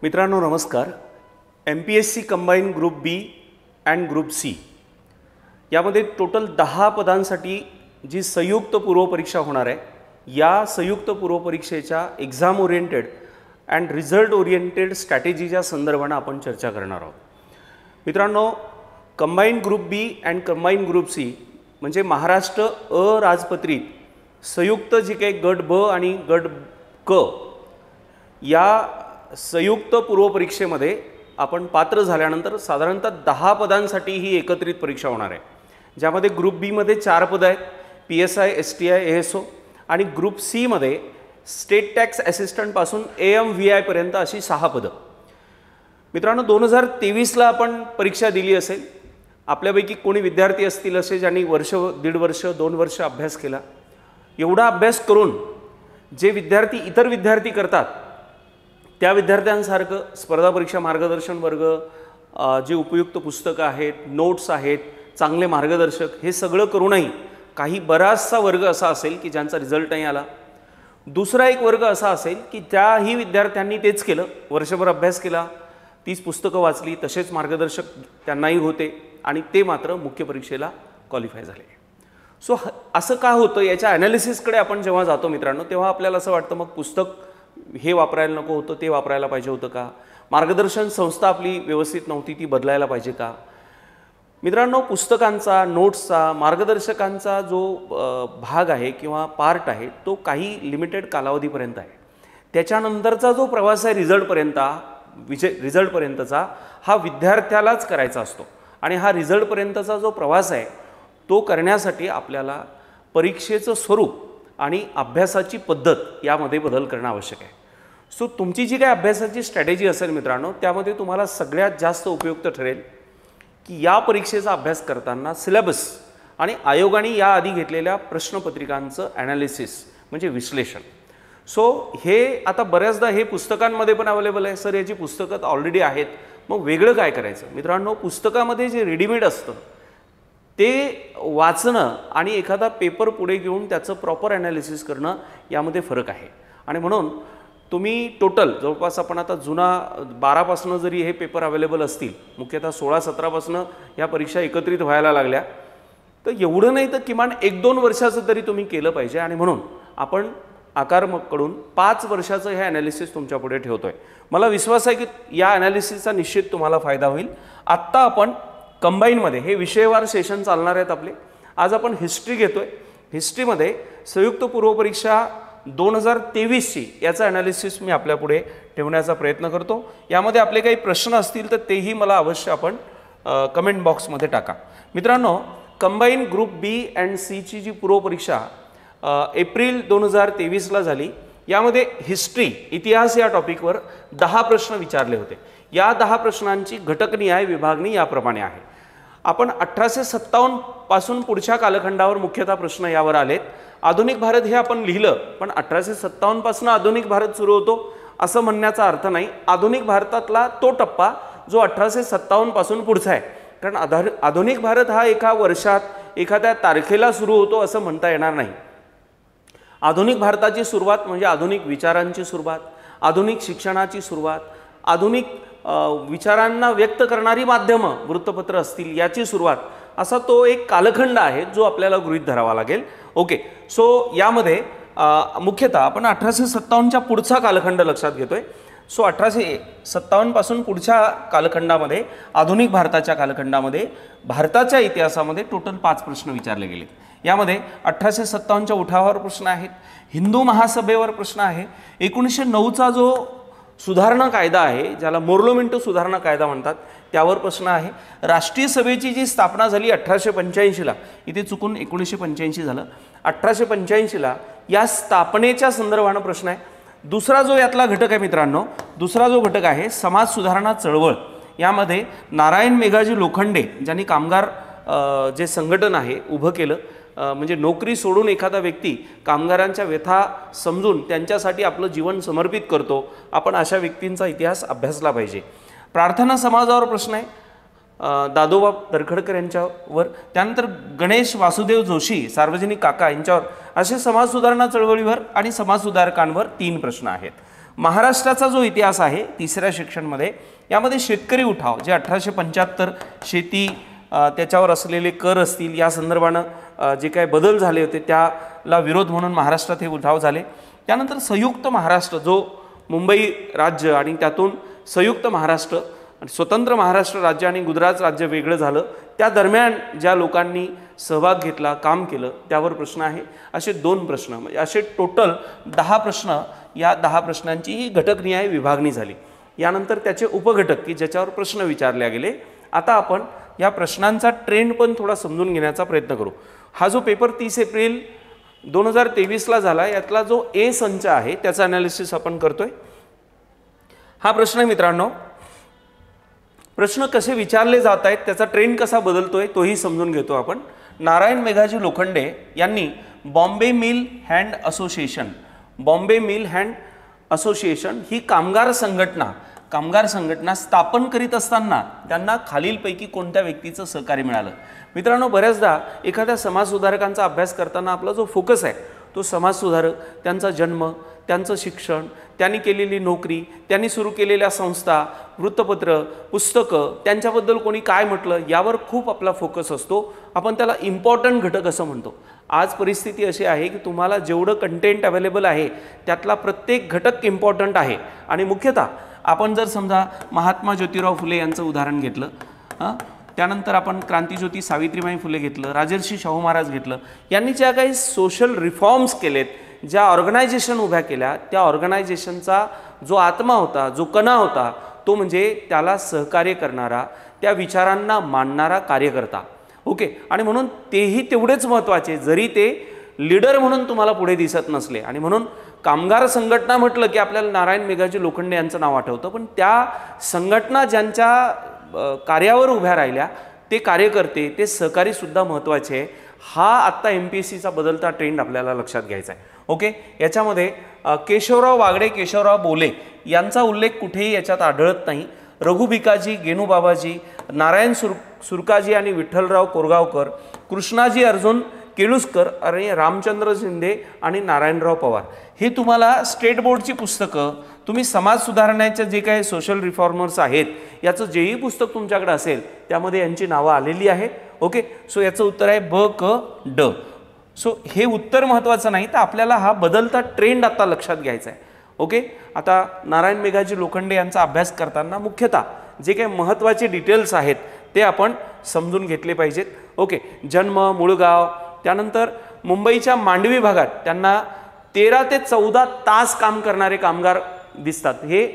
मित्रांनो नमस्कार। MPSC combine group B and group C यामध्ये टोटल 10 पदांसाठी जी संयुक्त पूर्वपरीक्षा होणार आहे, या संयुक्त पूर्वपरीक्षेच्या exam oriented and result oriented स्ट्रॅटेजीच्या संदर्भाने आपण चर्चा करणार आहोत। मित्रांनो, combine group B and combine group C म्हणजे महाराष्ट्र अराजपत्रित संयुक्त जी काही गट ब आणि गट क या संयुक्त पूर्वपरीक्षेमध्ये आपण पात्र झाल्यानंतर साधारणतः 10 पदांसाठी ही एकत्रित परीक्षा होणार आहे, ज्यामध्ये ग्रुप बी मध्ये 4 पद आहेत, PSI, STI, ASO, आणि ग्रुप सी मध्ये स्टेट टॅक्स असिस्टंट पासून AMVI पर्यंत अशी 6 पदं। मित्रांनो, 2023ला आपण परीक्षा दिली असेल। आपल्यापैकी कोणी विद्यार्थी असतील असे ज्यांनी वर्ष, दीड वर्ष, 2 वर्ष अभ्यास केला। एवढा अभ्यास करून जे विद्यार्थी इतर विद्यार्थी करतात त्या विद्यार्थ्यांसारखं स्पर्धा परीक्षा मार्गदर्शन वर्ग, जे उपयुक्त पुस्तकं आहेत, नोट्स आहेत, चांगले मार्गदर्शक, हे सगळं करूनही काही बराचसा वर्ग असा असेल की ज्यांचा रिझल्ट नाही आला। दुसरा एक वर्ग असा असेल की त्याही विद्यार्थ्यांनी तेच केलं, वर्षभर अभ्यास केला, 30 पुस्तकं वाचली, तसेच मार्गदर्शक त्यांनाही होते आणि ते मात्र मुख्य परीक्षेला क्वालिफाय झाले। सो असं का होतं याच्या ॲनालिसिसकडे आपण जेव्हा जातो मित्रांनो, तेव्हा आपल्याला असं वाटतं मग पुस्तक हे वापरायला नको होतं, ते वापरायला पाहिजे होतं का? मार्गदर्शन संस्था आपली व्यवस्थित नव्हती, ती बदलायला पाहिजे का? मित्रांनो, पुस्तकांचा, नोट्सचा, मार्गदर्शकांचा जो भाग आहे किंवा पार्ट आहे तो काही लिमिटेड कालावधीपर्यंत आहे। त्याच्यानंतरचा जो प्रवास आहे रिझल्टपर्यंतचा हा विद्यार्थ्यालाच करायचा असतो आणि हा रिझल्टपर्यंतचा जो प्रवास आहे तो करण्यासाठी आपल्याला परीक्षेचं स्वरूप आणि अभ्यासाची पद्धत यामध्ये बदल करणं आवश्यक आहे। सो तुमची जी काही अभ्यासाची स्ट्रॅटेजी असेल मित्रांनो, त्यामध्ये तुम्हाला सगळ्यात जास्त उपयुक्त ठरेल की या परीक्षेचा अभ्यास करताना सिलेबस आणि आयोगाने याआधी घेतलेल्या प्रश्नपत्रिकांचं ॲनालिसिस म्हणजे विश्लेषण। सो हे आता बऱ्याचदा हे पुस्तकांमध्ये पण अवेलेबल आहे। सर, याची पुस्तकं ऑलरेडी आहेत, मग वेगळं काय करायचं? मित्रांनो, पुस्तकामध्ये जे रेडीमेड असतं ते वाचणं आणि एखादा पेपर पुढे घेऊन त्याचं प्रॉपर ॲनालिसिस करणं यामध्ये फरक आहे। आणि म्हणून तुम्ही टोटल जवळपास आपण आता जुना 12पासून जरी हे पेपर अवेलेबल असतील, मुख्यतः 16-17पासून या परीक्षा एकत्रित व्हायला लागल्या, तर एवढं नाही तर किमान 1-2 वर्षाचं तरी तुम्ही केलं पाहिजे। आणि म्हणून आपण आकारकडून 5 वर्षाचं हे ॲनालिसिस तुमच्या पुढे ठेवतोय। मला विश्वास आहे की या ॲनालिसिसचा निश्चित तुम्हाला फायदा होईल। आत्ता आपण कंबाईनमध्ये हे विषयवार सेशन चालणार आहेत आपले। आज आपण हिस्ट्री घेतोय। हिस्ट्रीमध्ये संयुक्त पूर्वपरीक्षा 2023ची याचा ॲनालिसिस मी आपल्यापुढे ठेवण्याचा प्रयत्न करतो। यामध्ये आपले काही प्रश्न असतील तर तेही मला अवश्य आपण कमेंट बॉक्समध्ये टाका। मित्रांनो, कंबाईन ग्रुप बी अँड सीची जी पूर्वपरीक्षा एप्रिल 2023ला झाली, यामध्ये हिस्ट्री, इतिहास या टॉपिकवर 10 प्रश्न विचारले होते। या 10 प्रश्नांची घटकनिहाय विभागणी याप्रमाणे आहे। आपण 1857 पासून पुढच्या कालखंडावर मुख्यतः प्रश्न यावर आलेत। आधुनिक भारत हे आपण लिहिलं, पण 1857 पासून आधुनिक भारत सुरू होतो असं म्हणण्याचा अर्थ नाही। आधुनिक भारतातला तो टप्पा जो 1857 पासून पुढचा आहे, कारण आधुनिक भारत हा एका वर्षात एखाद्या तारखेला सुरू होतो असं म्हणता येणार नाही। आधुनिक भारताची सुरुवात म्हणजे आधुनिक विचारांची सुरुवात, आधुनिक शिक्षणाची सुरुवात, आधुनिक विचारांना व्यक्त करणारी माध्यमं, वृत्तपत्र असतील, याची सुरुवात, असा तो एक कालखंड आहे जो आपल्याला गृहीत धरावा लागेल। ओके, सो यामध्ये मुख्यतः आपण 1857च्या पुढचा कालखंड लक्षात घेतोय। सो 1857 पासून पुढच्या कालखंडामध्ये, आधुनिक भारताच्या कालखंडामध्ये भारताच्या इतिहासामध्ये टोटल 5 प्रश्न विचारले गेले। यामध्ये 1857च्या उठावावर प्रश्न आहेत, हिंदू महासभेवर प्रश्न आहे, 1909चा जो सुधारणा कायदा आहे, ज्याला मोर्लो-मिंटो सुधारणा कायदा म्हणतात, त्यावर प्रश्न आहे, राष्ट्रीय सभेची जी स्थापना झाली 1885ला, इथे चुकून 1985 झालं, 1885ला या स्थापनेच्या संदर्भानं प्रश्न आहे। दुसरा जो यातला घटक आहे मित्रांनो, दुसरा जो घटक आहे समाज सुधारणा चळवळ। यामध्ये नारायण मेघाजी लोखंडे ज्यांनी कामगार जे संघटन आहे उभं केलं, म्हणजे नोकरी सोडून एखादा व्यक्ती कामगारांच्या व्यथा समजून त्यांच्यासाठी आपलं जीवन समर्पित करतो, आपण अशा व्यक्तींचा इतिहास अभ्यासला पाहिजे। प्रार्थना समाजावर प्रश्न आहे, दादोबा तरखडकर यांच्यावर। त्यानंतर गणेश वासुदेव जोशी, सार्वजनिक काका यांच्यावर, असे समाज सुधारणा चळवळीवर आणि समाज सुधारकांवर 3 प्रश्न आहेत। महाराष्ट्राचा जो इतिहास आहे तिसऱ्या सेक्शनमध्ये, यामध्ये शेतकरी उठाव जे 1875 शेती त्याच्यावर असलेले कर असतील या संदर्भानं जे काही बदल झाले होते त्याला विरोध म्हणून महाराष्ट्रात हे उठाव झाले. त्यानंतर संयुक्त महाराष्ट्र जो मुंबई राज्य आणि त्यातून संयुक्त महाराष्ट्र, स्वतंत्र महाराष्ट्र राज्य आणि गुजरात राज्य वेगळं झालं, त्या दरम्यान ज्या लोकांनी सहभाग घेतला, काम केलं, त्यावर प्रश्न आहे. असे 2 प्रश्न, म्हणजे असे टोटल 10 प्रश्न, या 10 प्रश्नांची ही घटकनिहाय विभागणी झाली. यानंतर त्याचे उपघटक की ज्याच्यावर प्रश्न विचारले गेले. आता आपण या प्रश्नांचा ट्रेंड पण थोडा समजून घेण्याचा प्रयत्न करू. हा जो पेपर 30 एप्रिल 2023ला झाला, यातला जो ए संच आहे त्याचा अनालिसिस आपण करतोय. हा प्रश्न मित्रांनो, प्रश्न कसे विचारले जात आहेत, त्याचा ट्रेंड कसा बदलतोय तोही समजून घेतो आपण. नारायण मेघाजी लोखंडे यांनी Bombay mill hand association, Bombay mill hand association ही कामगार संघटना स्थापन करीत असताना त्यांना खालीलपैकी कोणत्या व्यक्तीचं सहकार्य मिळालं. मित्रांनो, बऱ्याचदा एखाद्या समाजसुधारकांचा अभ्यास करताना आपला जो फोकस आहे तो समाजसुधारक, त्यांचा जन्म, त्यांचं शिक्षण, त्यांनी केलेली नोकरी, त्यांनी सुरू केलेल्या संस्था, वृत्तपत्र, पुस्तकं, त्यांच्याबद्दल कोणी काय म्हटलं यावर खूप आपला फोकस असतो. आपण त्याला इम्पॉर्टंट घटक असं म्हणतो. आज परिस्थिती अशी आहे की तुम्हाला जेवढं कंटेंट अवेलेबल आहे त्यातला प्रत्येक घटक इम्पॉर्टंट आहे. आणि मुख्यतः आपण जर समजा महात्मा ज्योतिराव फुले यांचं उदाहरण घेतलं, त्यानंतर आपण क्रांतिज्योती सावित्रीबाई फुले घेतलं, राजर्षी शाहू महाराज घेतलं, यांनी ज्या काही सोशल रिफॉर्म्स केलेत, ज्या ऑर्गनायझेशन उभ्या केल्या, त्या ऑर्गनायझेशनचा जो आत्मा होता, जो कणा होता, तो म्हणजे त्याला सहकार्य करणारा, त्या विचारांना मांडणारा कार्यकर्ता. ओके, आणि म्हणून तेही तेवढेच महत्त्वाचे, जरी ते लीडर म्हणून तुम्हाला पुढे दिसत नसले. आणि म्हणून कामगार संघटना म्हटलं की आपल्याला नारायण मेघाजी लोखंडे यांचं नाव आठवतं, पण त्या संघटना ज्यांच्या कार्यावर उभ्या राहिल्या ते कार्यकर्ते, ते सहकारी सुद्धा महत्त्वाचे आहे. हा आत्ता MPSCचा बदलता ट्रेंड आपल्याला लक्षात घ्यायचा आहे. ओके, याच्यामध्ये केशवराव वागडे, केशवराव बोले यांचा उल्लेख कुठेही याच्यात आढळत नाही. रघुभिकाजी, गेनुबाबाजी, नारायण सुरकाजी आणि विठ्ठलराव कोरगावकर, कृष्णाजी अर्जुन केळुस्कर आणि रामचंद्र शिंदे आणि नारायणराव पवार, हे तुम्हाला स्टेट बोर्डची पुस्तकं, तुम्ही समाज सुधारण्याचे जे काही सोशल रिफॉर्मर्स आहेत याचं जेही पुस्तक तुमच्याकडे असेल त्यामध्ये यांची नावं आलेली आहेत. ओके, सो याचं उत्तर आहे ब क ड. सो हे उत्तर महत्त्वाचं नाही, तर आपल्याला हा बदलता ट्रेंड आता लक्षात घ्यायचा आहे. ओके, आता नारायण मेघाजी लोखंडे यांचा अभ्यास करताना मुख्यतः जे काही महत्त्वाचे डिटेल्स आहेत ते आपण समजून घेतले पाहिजेत. ओके, जन्म, मुळगाव, त्यानंतर मुंबईच्या मांडवी भागात त्यांना 13 ते 14 तास काम करणारे कामगार दिसतात. हे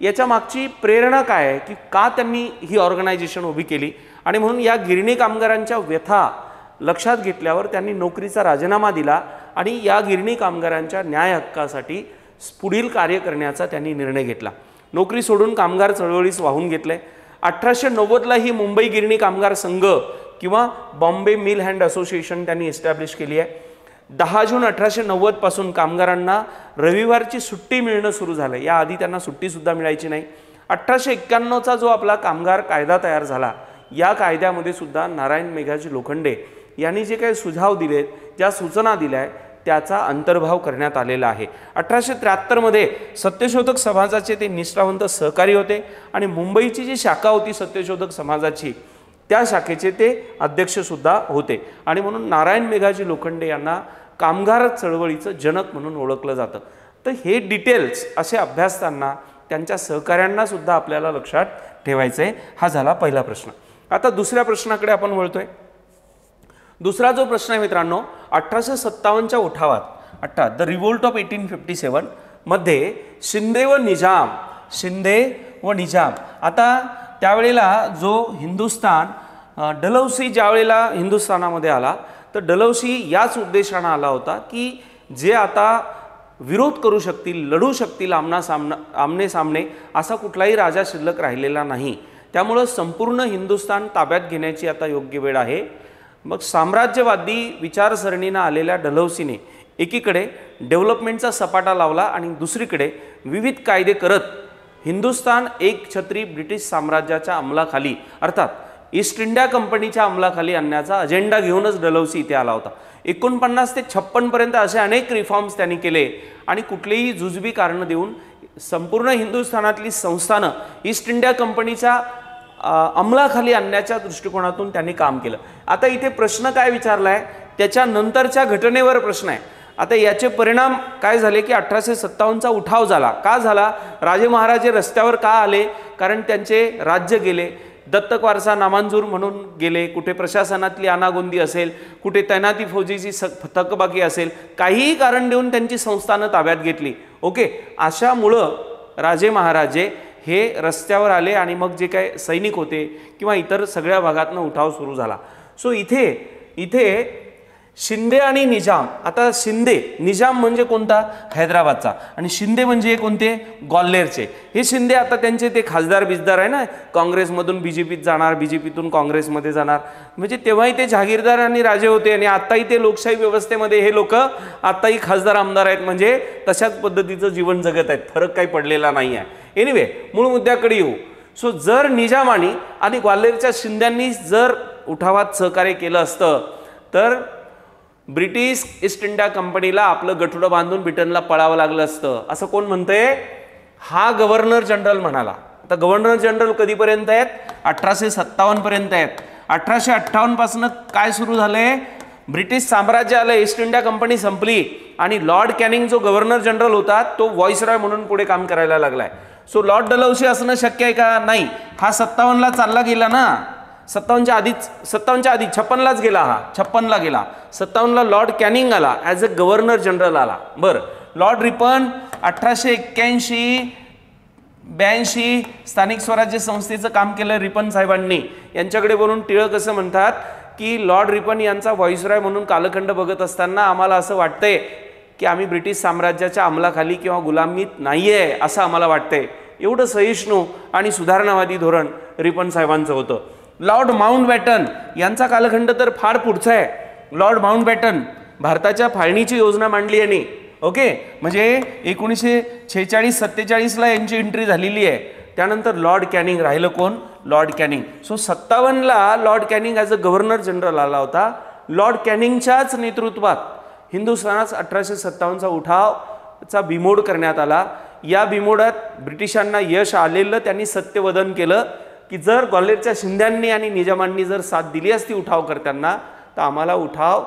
याच्या मागची प्रेरणा काय आहे की का त्यांनी ही ऑर्गनायझेशन उभी केली, आणि म्हणून या गिरणी कामगारांच्या व्यथा लक्षात घेतल्यावर त्यांनी नोकरीचा राजीनामा दिला आणि या गिरणी कामगारांच्या न्याय हक्कासाठी पुढील कार्य करण्याचा त्यांनी निर्णय घेतला. नोकरी सोडून कामगार चळवळीस वाहून घेतले. 1890ला ही मुंबई गिरणी कामगार संघ किंवा बॉम्बे मिल हँड असोसिएशन त्यांनी एस्टॅब्लिश केली आहे. 10 जून 1890 पासून कामगारांना रविवारची सुट्टी मिळणं सुरू झालं. याआधी त्यांना सुट्टीसुद्धा मिळायची नाही. 1891चा जो आपला कामगार कायदा तयार झाला, या कायद्यामध्ये सुद्धा नारायण मेघाजी लोखंडे यांनी जे काही सुझाव दिलेत, ज्या सूचना दिल्या आहेत त्याचा अंतर्भाव करण्यात आलेला आहे. 1873मध्ये सत्यशोधक समाजाचे ते निष्ठावंत सहकारी होते आणि मुंबईची जी शाखा होती सत्यशोधक समाजाची, त्या शाखेचे ते अध्यक्षसुद्धा होते. आणि म्हणून नारायण मेघाजी लोखंडे यांना कामगार चळवळीचं जनक म्हणून ओळखलं जातं. तर हे डिटेल्स असे अभ्यासताना त्यांच्या सहकाऱ्यांना सुद्धा आपल्याला लक्षात ठेवायचं आहे. हा झाला पहिला प्रश्न. आता दुसऱ्या प्रश्नाकडे आपण वळतोय. दुसरा जो प्रश्न आहे मित्रांनो, 1857च्या उठावात द रिव्होल्ट ऑफ 1857 मध्ये शिंदे व निजाम, आता त्यावेळेला जो हिंदुस्थान, डलहौसी ज्यावेळेला हिंदुस्थानामध्ये आला, तर डलहौसी याच उद्देशाने आला होता की जे आता विरोध करू शकतील, लढू शकतील आमने सामने, असा कुठलाही राजा शिल्लक राहिलेला नाही. त्यामुळं संपूर्ण हिंदुस्थान ताब्यात घेण्याची आता योग्य वेळ आहे. मग साम्राज्यवादी विचारसरणीनं आलेल्या डलहौसीने एकीकडे डेव्हलपमेंटचा सपाटा लावला आणि दुसरीकडे विविध कायदे करत हिंदुस्थान एक छत्री ब्रिटिश साम्राज्याच्या अंमलाखाली, अर्थात ईस्ट इंडिया कंपनीच्या अंमलाखाली आणण्याचा अजेंडा घेऊनच डलहौसी इथे आला होता. 49 ते 56 पर्यंत असे अनेक रिफॉर्म्स त्यांनी केले आणि कुठलेही जुजबी कारणं देऊन संपूर्ण हिंदुस्थानातली संस्थानं ईस्ट इंडिया कंपनीच्या अंमलाखाली आणण्याच्या दृष्टिकोनातून त्यांनी काम केलं. आता इथे प्रश्न काय विचारला आहे, त्याच्यानंतरच्या घटनेवर प्रश्न आहे. आता याचे परिणाम काय झाले की 1857चा उठाव झाला. का झाला? राजे महाराजे रस्त्यावर का आले? कारण त्यांचे राज्य गेले, दत्तक वारसा नामंजूर म्हणून गेले, कुठे प्रशासनातली अनागोंदी असेल, कुठे तैनाती फौजीची थकबाकी असेल, काहीही कारण देऊन त्यांची संस्थानं ताब्यात घेतली. ओके, अशामुळं राजे महाराजे हे रस्त्यावर आले आणि मग जे काय सैनिक होते किंवा इतर सगळ्या भागातनं उठाव सुरू झाला. सो इथे शिंदे आणि निजाम. आता शिंदे, निजाम म्हणजे कोणता? हैदराबादचा, आणि शिंदे म्हणजे कोणते? ग्वाल्हेरचे. हे शिंदे आता त्यांचे ते खासदार बिजदार आहे ना, काँग्रेसमधून बीजेपीत जाणार, बीजेपीतून काँग्रेसमध्ये जाणार, म्हणजे तेव्हाही ते जहागीरदार आणि राजे होते आणि आत्ताही ते लोकशाही व्यवस्थेमध्ये हे लोक आत्ताही खासदार आमदार आहेत, म्हणजे तशाच पद्धतीचं जीवन जगत आहेत, फरक काही पडलेला नाही आहे. एनिवे, मूळ मुद्द्याकडे येऊ. सो जर निजामानी आणि ग्वाल्हेरच्या शिंद्यांनी जर उठावात सहकार्य केलं असतं तर ब्रिटिश ईस्ट इंडिया कंपनीला आपलं गठुडं बांधून ब्रिटनला पळावं लागलं असतं, असं कोण म्हणतंय? हा गव्हर्नर जनरल म्हणाला. आता गव्हर्नर जनरल कधीपर्यंत आहेत? 1857 पर्यंत आहेत. 1858 पासून काय सुरू झालंय? ब्रिटिश साम्राज्य आलं, ईस्ट इंडिया कंपनी संपली आणि लॉर्ड कॅनिंग जो गव्हर्नर जनरल होता तो व्हॉइसरॉय म्हणून पुढे काम करायला लागलाय. सो लॉर्ड डलहौसी असणं शक्य आहे का? नाही. हा 57ला चालला गेला ना, 57च्या आधी 56लाच गेला, हा 56ला गेला. 57ला लॉर्ड कॅनिंग आला, ॲज अ गव्हर्नर जनरल आला. बरं, लॉर्ड रिपन 1881-82 स्थानिक स्वराज्य संस्थेचं काम केलं रिपन साहेबांनी. यांच्याकडे बोलून टिळक असं म्हणतात की लॉर्ड रिपन यांचा व्हॉइसरॉय म्हणून कालखंड बघत असताना आम्हाला असं वाटतंय की आम्ही ब्रिटिश साम्राज्याच्या अंमलाखाली किंवा गुलामीत नाहीये असं आम्हाला वाटतंय. एवढं सहिष्णू आणि सुधारणावादी धोरण रिपन साहेबांचं होतं. लॉर्ड माउंटबॅटन यांचा कालखंड तर फार पुढचा आहे. लॉर्ड माउंटबॅटन भारताच्या फाळणीची योजना मांडली यांनी. ओके, म्हणजे 1946-47ला यांची एंट्री झालेली आहे. त्यानंतर लॉर्ड कॅनिंग राहिलं. कोण? Lord Canning. सो 57ला Lord Canning as a governor general आला होता. लॉर्ड कॅनिंगच्याच नेतृत्वात हिंदुस्थानात 1857चा उठावचा बिमोड करण्यात आला. या बिमोडात ब्रिटिशांना यश आलेलं, त्यांनी सत्यवदन केलं की जर ग्वाल्हेरच्या शिंद्यांनी आणि निजामांनी जर साथ दिली असती उठाव करताना तर आम्हाला उठाव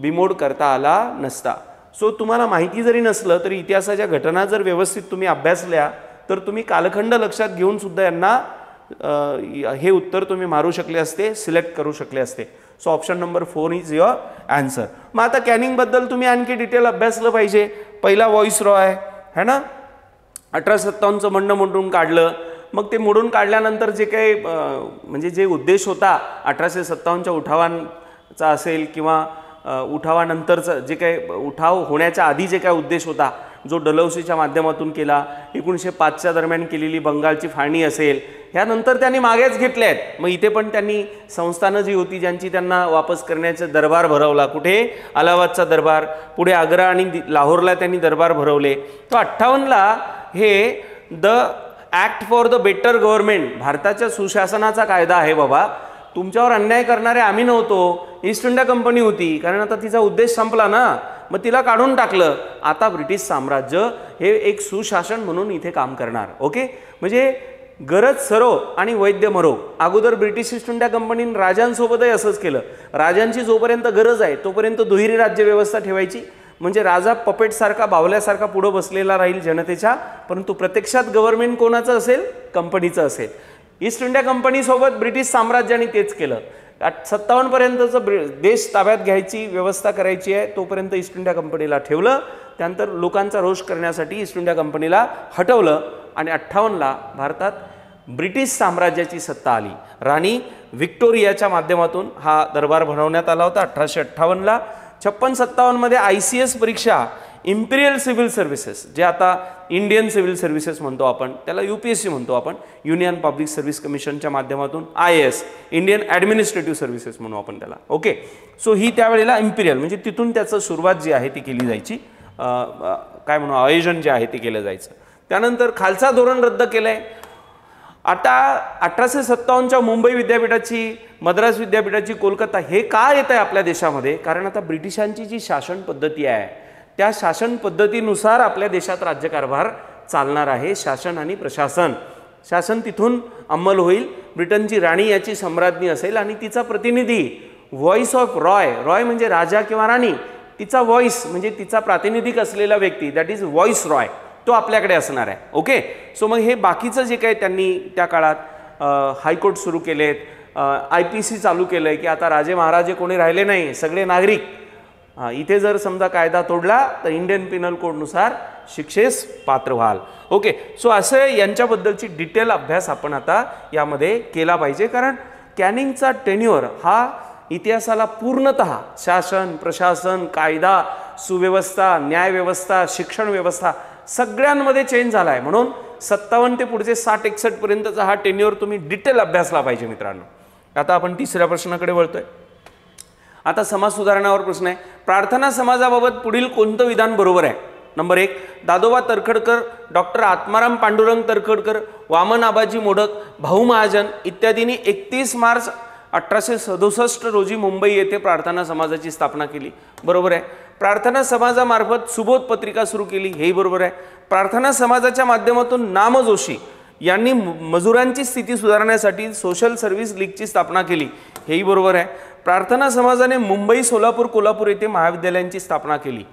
बिमोड करता आला नसता. सो तुम्हाला माहिती जरी नसलं तरी इतिहासाच्या घटना जर व्यवस्थित तुम्ही अभ्यासल्या तर तुम्ही कालखंड लक्षात घेऊन सुद्धा यांना हे उत्तर तुम्ही मारू शकले असते, सिलेक्ट करू शकले असते. So option number 4 is your answer. मग आता कॅनिंगबद्दल तुम्ही आणखी डिटेल अभ्यासलं पाहिजे. पहिला व्हॉइसरॉय है ना, 1857चं म्हणणं मोडून काढलं. मग ते मोडून काढल्यानंतर जे काही म्हणजे जे उद्देश होता 1857च्या उठावांचा असेल किंवा उठावानंतरचा जे काही उठाव होण्याच्या आधी जे काय उद्देश होता जो डलहौसीच्या माध्यमातून केला, 1905च्या दरम्यान केलेली बंगालची फाळणी असेल, ह्यानंतर त्यांनी मागेच घेतले आहेत. मग इथे पण त्यांनी संस्थानं जी होती ज्यांची त्यांना वापस करण्याचा दरबार भरवला. कुठे? अलाहाबादचा दरबार. पुढे आग्रा आणि लाहोरला त्यांनी दरबार भरवले. तो 58ला हे the act for the better government, भारताच्या सुशासनाचा कायदा आहे. बाबा, तुमच्यावर अन्याय करणारे आम्ही नव्हतो, ईस्ट इंडिया कंपनी होती, कारण आता तिचा उद्देश संपला ना, मग तिला काढून टाकलं. आता ब्रिटिश साम्राज्य हे एक सुशासन म्हणून इथे काम करणार. ओके, म्हणजे गरज सरो आणि वैद्य मरो. अगोदर ब्रिटिश ईस्ट इंडिया कंपनीने राजांसोबतही असंच केलं. राजांची जोपर्यंत गरज आहे तोपर्यंत दुहेरी राज्य व्यवस्था ठेवायची, म्हणजे राजा पपेटसारखा, बावल्यासारखा पुढं बसलेला राहील जनतेच्या, परंतु प्रत्यक्षात गव्हर्नमेंट कोणाचं असेल? कंपनीचं असेल. ईस्ट इंडिया कंपनीसोबत ब्रिटिश साम्राज्याने तेच केलं. 57 पर्यंतचं देश ताब्यात घ्यायची व्यवस्था करायची आहे, तोपर्यंत ईस्ट इंडिया कंपनीला ठेवलं. त्यानंतर लोकांचा रोष करण्यासाठी ईस्ट इंडिया कंपनीला हटवलं आणि 58ला भारतात ब्रिटिश साम्राज्याची सत्ता आली. राणी व्हिक्टोरियाच्या माध्यमातून हा दरबार भरवण्यात आला होता 1858ला. 56-57 मध्ये ICS परीक्षा, इम्पिरियल सिव्हिल सर्व्हिसेस, जे आता इंडियन सिव्हिल सर्व्हिसेस म्हणतो आपण, त्याला UPSC म्हणतो आपण, युनियन पब्लिक सर्व्हिस कमिशनच्या माध्यमातून IAS, इंडियन ॲडमिनिस्ट्रेटिव्ह सर्व्हिसेस म्हणू आपण त्याला. ओके, सो ही त्यावेळेला इम्पिरियल, म्हणजे तिथून त्याचं सुरुवात जी आहे ती केली जायची, काय म्हणू, आयोजन जे आहे ते केलं जायचं. त्यानंतर खालसा धोरण रद्द केलं आहे. आता 1857च्या मुंबई विद्यापीठाची, मद्रास विद्यापीठाची, कोलकाता हे का येत आहे आपल्या देशामध्ये? कारण आता ब्रिटिशांची जी शासन पद्धती आहे त्या शासन पद्धतीनुसार आपल्या देशात राज्यकारभार चालणार आहे शासन आणि प्रशासन. शासन तिथून अंमल होईल. ब्रिटनची राणी याची सम्राज्ञी असेल आणि तिचा प्रतिनिधी व्हॉइस ऑफ रॉय, रॉय म्हणजे राजा किंवा राणी, तिचा व्हॉइस म्हणजे तिचा प्रातिनिधिक असलेला व्यक्ती, दॅट इज व्हॉइस रॉय, तो आपल्याकडे असणार आहे. ओके. सो मग हे बाकीचं जे काही त्यांनी त्या काळात हायकोर्ट सुरू केलेत, IPC चालू केलं आहे की आता राजे महाराजे कोणी राहिले नाही, सगळे नागरिक. इथे जर समजा कायदा तोडला तर इंडियन पिनल कोडनुसार शिक्षेस पात्र व्हाल. ओके. सो असं यांच्याबद्दलची डिटेल अभ्यास आपण आता यामध्ये केला पाहिजे, कारण कॅनिंगचा टेन्युअर हा इतिहासाला पूर्णतः शासन, प्रशासन, कायदा, सुव्यवस्था, न्यायव्यवस्था, शिक्षण व्यवस्था सगळ्यांमध्ये चेंज झाला आहे. म्हणून 57 ते पुढचे 60-61 पर्यंतचा हा टेन्युअर तुम्ही डिटेल अभ्यासला पाहिजे मित्रांनो. आता आपण तिसऱ्या प्रश्नाकडे वळतोय. आता समाज सुधारणावर प्रश्न आहे. प्रार्थना समाजाबाबत पुढील कोणतं विधान बरोबर आहे? नंबर 1, दादोबा तरखडकर, डॉक्टर आत्माराम पांडुरंग तरखडकर, वामन आबाजी मोडक, भाऊ महाजन इत्यादींनी 31 मार्च 1867 रोजी मुंबई येथे प्रार्थना समाजाची स्थापना केली. बरोबर आहे. प्रार्थना समाजामार्फत सुबोध पत्रिका सुरू केली, हेही बरोबर आहे. प्रार्थना समाजाच्या माध्यमातून नाम जोशी यांनी मजुरांची स्थिती सुधारण्यासाठी सोशल सर्व्हिस लीगची स्थापना केली, हेही बरोबर आहे. प्रार्थना समाजाने मुंबई, सोलापूर, कोल्हापूर येथे महाविद्यालयांची स्थापना केली,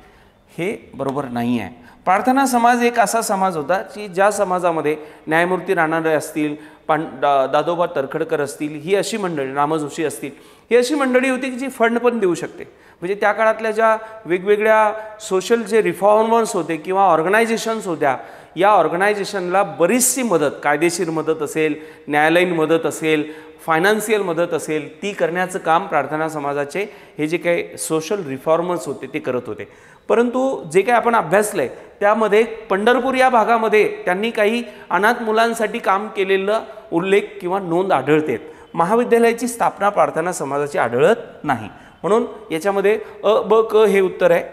हे बरोबर नाही आहे. प्रार्थना समाज एक असा समाज होता की ज्या समाजामध्ये न्यायमूर्ती रानडे असतील, दादोबा तरखडकर असतील, ही अशी मंडळी, नाम जोशी असतील, ही अशी मंडळी होती की जी फंड पण देऊ शकते. म्हणजे त्या काळातल्या ज्या वेगवेगळ्या सोशल जे रिफॉर्मर्स होते किंवा ऑर्गनायझेशन्स होत्या, या ऑर्गनायझेशनला बरीचशी मदत, कायदेशीर मदत असेल, न्यायालयीन मदत असेल, फायनान्शियल मदत असेल, ती करण्याचं काम प्रार्थना समाजाचे हे जे काही सोशल रिफॉर्मर्स होते ते करत होते. परंतु जे काही आपण अभ्यासलं आहे त्यामध्ये पंढरपूर या भागामध्ये त्यांनी काही अनाथ मुलांसाठी काम केलेलं उल्लेख किंवा नोंद आढळते. महाविद्यालयाची स्थापना प्रार्थना समाजाची आढळत नाही. म्हणून याच्यामध्ये अ, ब, क हे उत्तर आहे.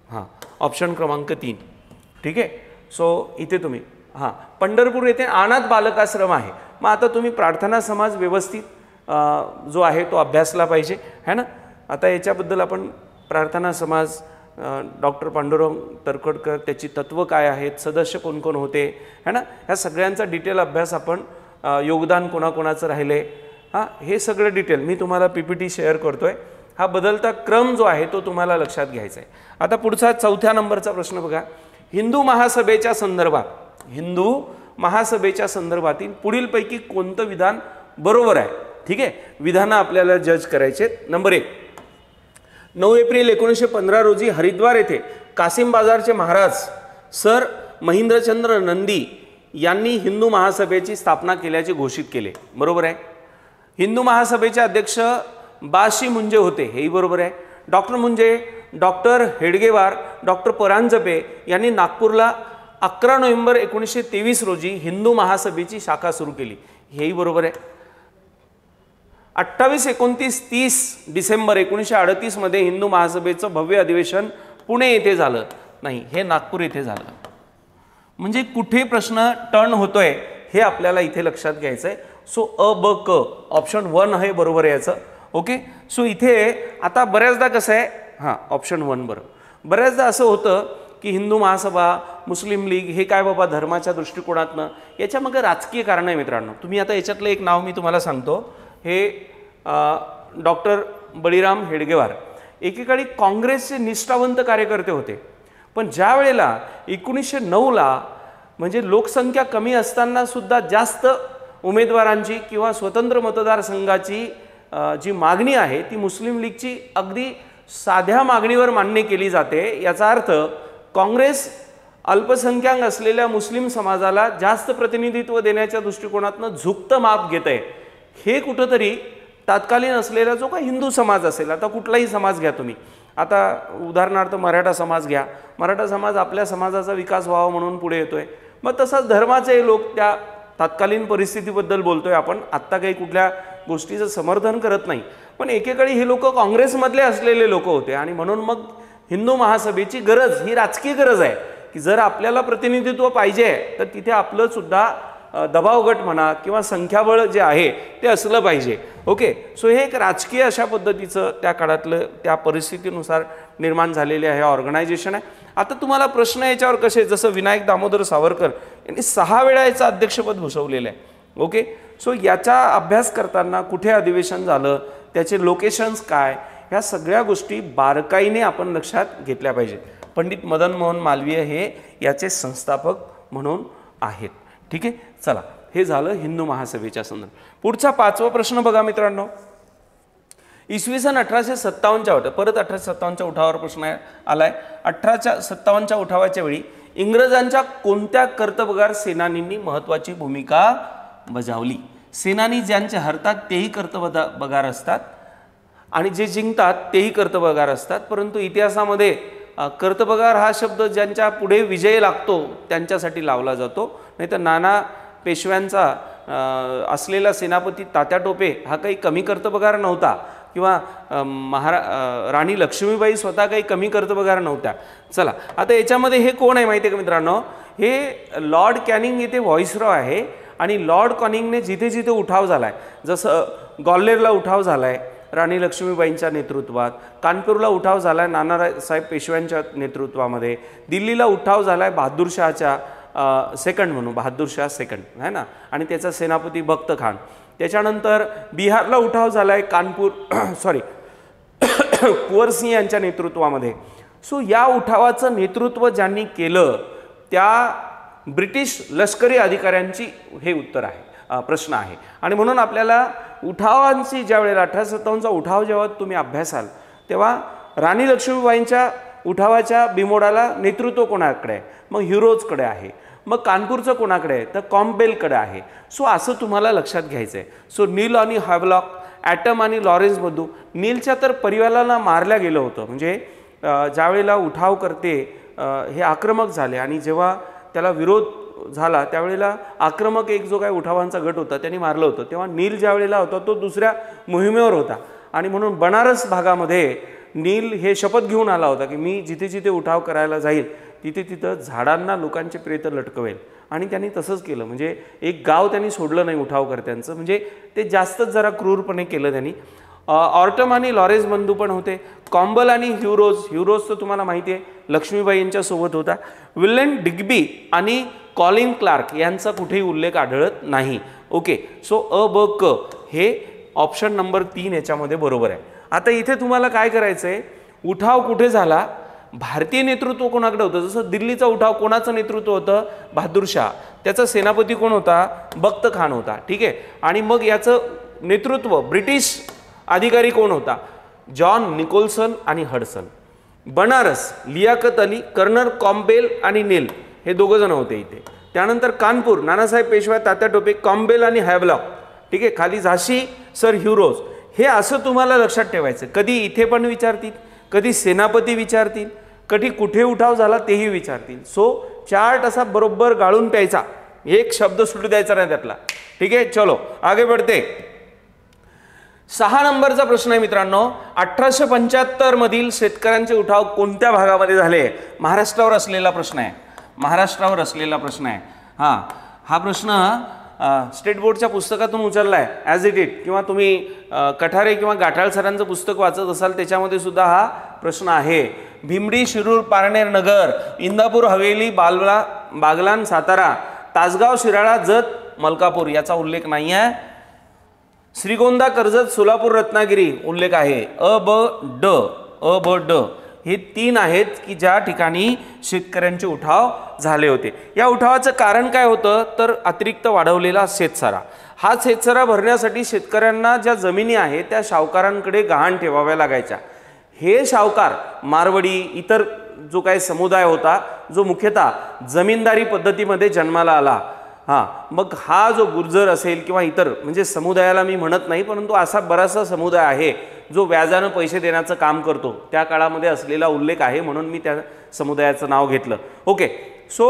हां, ऑप्शन क्रमांक 3. ठीक आहे. सो इथे तुम्ही पंढरपूर येथे अनाथ बालकाश्रम आहे. मग आता तुम्ही प्रार्थना समाज व्यवस्थित जो आहे तो अभ्यासला पाहिजे, है ना. आता याच्याबद्दल आपण प्रार्थना समाज, डॉक्टर पांडुरंग तरखडकर, त्याची तत्व काय आहेत, सदस्य कोण कोण होते, है ना, ह्या सगळ्यांचा डिटेल अभ्यास आपण, योगदान कोणाकोणाचं राहिले, हे सगळं डिटेल मी तुम्हाला PPT शेअर करतोय. हा बदलता क्रम जो आहे तो तुम्हाला लक्षात घ्यायचा आहे. आता पुढचा 4थ्या नंबरचा प्रश्न बघा. हिंदू महासभेच्या संदर्भातील पुढीलपैकी कोणतं विधान बरोबर आहे? ठीक आहे. विधानं आपल्याला जज करायचे. नंबर 1, 9 एप्रिल 1915 रोजी हरिद्वार येथे कासिम बाजारचे महाराज सर महेंद्रचंद्र नंदी यांनी हिंदू महासभेची स्थापना केल्याचे घोषित केले. बरोबर आहे. हिंदू महासभेचे अध्यक्ष बाशी मुंजे होते, हेही बरोबर आहे. डॉक्टर मुंजे, डॉक्टर हेडगेवार, डॉक्टर परांजपे यांनी नागपूरला 11 नोव्हेंबर 1923 रोजी हिंदू महासभेची शाखा सुरू केली, हेही बरोबर आहे. 28, 29, 30 डिसेंबर 1938 मध्ये हिंदू महासभेचं भव्य अधिवेशन पुणे येथे झालं नाही, हे नागपूर येथे झालं. म्हणजे कुठे प्रश्न टर्न होतोय हे आपल्याला इथे लक्षात घ्यायचं आहे. सो अ, ब, क ऑप्शन 1 हे बरोबर आहे याचं. ओके. सो इथे आता बऱ्याचदा कसं आहे, ऑप्शन 1 बरोबर. बऱ्याचदा असं होतं की हिंदू महासभा, मुस्लिम लीग हे काय बाबा धर्माच्या दृष्टिकोनातनं, याच्यामागे राजकीय कारण आहे मित्रांनो. तुम्ही आता याच्यातलं एक नाव मी तुम्हाला सांगतो. हे डॉक्टर बळीराम हेडगेवार एकेकाळी काँग्रेसचे निष्ठावंत कार्यकर्ते होते. पण ज्या वेळेला 1909ला म्हणजे लोकसंख्या कमी असताना सुद्धा जास्त उमेदवारांची किंवा स्वतंत्र मतदारसंघाची जी मागणी आहे ती मुस्लिम लीगची अगदी साध्या मागणीवर मान्य केली जाते. याचा अर्थ काँग्रेस अल्पसंख्याक असलेल्या मुस्लिम समाजाला जास्त प्रतिनिधित्व देण्याच्या दृष्टिकोनातनं झुकतं माप घेत आहे. हे कुठंतरी तात्कालीन असलेला जो काही हिंदू समाज असेल, आता कुठलाही समाज घ्या तुम्ही, आता उदाहरणार्थ मराठा समाज घ्या, मराठा समाज आपल्या समाजाचा विकास व्हावा म्हणून पुढे येतोय. मग तसंच धर्माचे लोक त्या तात्कालीन परिस्थितीबद्दल बोलतोय आपण, आत्ता काही कुठल्या गोष्टीचं समर्थन करत नाही. पण एकेकाळी हे लोक काँग्रेसमधले असलेले लोक होते आणि म्हणून मग हिंदू महासभेची गरज ही राजकीय गरज आहे की जर आपल्याला प्रतिनिधित्व पाहिजे तर तिथे आपलं सुद्धा दबाव गट म्हणा किंवा संख्याबळ जे आहे ते असलं पाहिजे. ओके, सो हे एक राजकीय अशा पद्धतीचं त्या काळातलं त्या परिस्थितीनुसार निर्माण झालेले आहे ऑर्गनायझेशन आहे. आता तुम्हाला प्रश्न याच्यावर कसे, जसं विनायक दामोदर सावरकर यांनी 6 वेळा याचं अध्यक्षपद भूषवलेलं आहे. ओके, सो याचा अभ्यास करताना कुठे अधिवेशन झालं, त्याचे लोकेशन्स काय, ह्या सगळ्या गोष्टी बारकाईने आपण लक्षात घेतल्या पाहिजेत. पंडित मदन मोहन मालवीय हे याचे संस्थापक म्हणून आहेत. ठीक आहे, चला हे झालं हिंदू महासभेच्या संदर्भात. पुढचा 5वा प्रश्न बघा मित्रांनो. इसवी सन 1857च्या परत 1857च्या उठावावर प्रश्न आलाय. 1857च्या उठावाच्या वेळी इंग्रजांच्या कोणत्या कर्तबगार सेनानींनी महत्त्वाची भूमिका बजावली? सेनानी ज्यांचे हरतात तेही कर्तबगार असतात आणि जे जिंकतात तेही कर्तबगार असतात, परंतु इतिहासामध्ये कर्तबगार हा शब्द ज्यांच्या पुढे विजय लागतो त्यांच्यासाठी लावला जातो. नाही तर नाना पेशव्यांचा असलेला सेनापती तात्या टोपे हा काही कमी कर्तबगार नव्हता किंवा राणी लक्ष्मीबाई स्वतः काही कमी कर्तबगार नव्हत्या. चला आता याच्यामध्ये हे कोण आहे माहिती आहे का मित्रांनो? हे लॉर्ड कॅनिंग इथे व्हॉइसरॉय आहे आणि लॉर्ड कॅनिंगने जिथे जिथे उठाव झालाय, जसं ग्वाल्हेरला उठाव झालाय राणी लक्ष्मीबाईंच्या नेतृत्वात, कानपूरला उठाव झालाय नानासाहेब पेशव्यांच्या नेतृत्वामध्ये, दिल्लीला उठाव झालाय बहादूरशहाच्या सेकंड म्हणून बहादूरशाह सेकंड आहे ना, आणि त्याचा सेनापती बख्त खान. त्याच्यानंतर बिहारला उठाव झालाय कानपूर कुंवरसिंह यांच्या नेतृत्वामध्ये. सो या उठावाचं नेतृत्व ज्यांनी केलं त्या ब्रिटिश लष्करी अधिकाऱ्यांची हे उत्तर आहे, प्रश्न आहे. आणि म्हणून आपल्याला उठावांची ज्या वेळेला 1857चा उठाव जेव्हा तुम्ही अभ्यासाल तेव्हा राणी लक्ष्मीबाईंच्या उठावाच्या बिमोडाला नेतृत्व कोणाकडे आहे? मग हिरोजकडे आहे. मग कानपूरचं कोणाकडे आहे? तर कॉम्बेलकडे आहे. सो असं तुम्हाला लक्षात घ्यायचं आहे. सो नील आणि हॅवलॉक, ॲटम आणि लॉरेन्स बंधू, नीलच्या तर परिवाराला मारल्या गेलं होतं. म्हणजे ज्यावेळेला उठाव करते हे आक्रमक झाले आणि जेव्हा त्याला विरोध झाला त्यावेळेला आक्रमक एक जो काय उठावांचा गट होता त्यांनी मारलं होतं. तेव्हा नील ज्या वेळेला होता तो दुसऱ्या मोहिमेवर होता आणि म्हणून बनारस भागामध्ये नील हे शपथ घेऊन आला होता की मी जिथे जिथे उठाव करायला जाईल तिथे तिथं झाडांना लोकांचे प्रेत लटकवेल. आणि त्यांनी तसंच केलं. म्हणजे एक गाव त्यांनी सोडलं नाही उठावकर्त्यांचं. म्हणजे ते जास्तच जरा क्रूरपणे केलं त्यांनी. ऑर्टम आणि लॉरेन्स बंधू पण होते. कॉम्बल आणि ह्युरोज तर तुम्हाला माहिती आहे लक्ष्मीबाई यांच्यासोबत होता. विल्यम डिग्बी आणि कॉलिन क्लार्क यांचा कुठेही उल्लेख आढळत नाही. ओके, सो अ ब क हे ऑप्शन नंबर 3 याच्यामध्ये बरोबर आहे. आता इथे तुम्हाला काय करायचं आहे, उठाव कुठे झाला, भारतीय नेतृत्व कोणाकडे होतं? जसं दिल्लीचा उठाव कोणाचं नेतृत्व होतं? बहादूरशाह. त्याचा सेनापती कोण होता? बख्त खान होता. ठीक आहे. आणि मग याचं नेतृत्व ब्रिटिश अधिकारी कोण होता? जॉन निकोल्सन आणि Hudson. Banaras Liaquat Ali, colonel Campbell आणि नील हे दोघं जण होते इथे. त्यानंतर कानपूर नानासाहेब पेशवा, तात्या टोपे, कॉम्बेल आणि हॅवलॉक. ठीक आहे. खाली झाशी सर ह्युरोज. हे असं तुम्हाला लक्षात ठेवायचं. कधी इथे पण विचारतील, कधी सेनापती विचारतील, कधी कुठे उठाव झाला तेही विचारतील. सो चार्ट असा बरोबर गाळून प्यायचा, एक शब्द सुटू द्यायचा नाही त्यातला. ठीक आहे, चलो आगे बढ़ते. 6 नंबरचा प्रश्न आहे मित्रांनो. 1875 मधील शेतकऱ्यांचे उठाव कोणत्या भागामध्ये झाले? महाराष्ट्रावर असलेला प्रश्न आहे. महाराष्ट्रावर असलेला प्रश्न आहे. हा प्रश्न स्टेट बोर्डच्या पुस्तकातून उचलला आहे ॲज इट इट, किंवा तुम्ही कठारे किंवा गाठाळ सरांचं पुस्तक वाचत असाल त्याच्यामध्ये सुद्धा हा प्रश्न आहे. भिमडी, शिरूर, पारनेर, नगर, इंदापूर, हवेली, बागलान, सातारा, तासगाव, शिराळा, जत, मलकापूर याचा उल्लेख नाही आहे. श्रीगोंदा, कर्जत, सोलापूर, रत्नागिरी उल्लेख आहे. अ ब ड हे 3 आहेत की ज्या ठिकाणी शेतकऱ्यांचे उठाव झाले होते. या उठावाचं कारण काय होतं तर अतिरिक्त वाढवलेला शेतसारा. हा शेतसारा भरण्यासाठी शेतकऱ्यांना ज्या जमिनी आहेत त्या सावकारांकडे गहाण ठेवाव्या लागायच्या. हे सावकार मारवाडी इतर जो काही समुदाय होता जो मुख्यतः जमीनदारी पद्धतीमध्ये जन्माला आला. मग हा जो गुर्जर असेल किंवा इतर म्हणजे समुदायाला मी म्हणत नाही, परंतु असा बराचसा समुदाय आहे जो व्याजानं पैसे देण्याचं काम करतो. त्या काळामध्ये असलेला उल्लेख आहे म्हणून मी त्या समुदायाचं नाव घेतलं. ओके, सो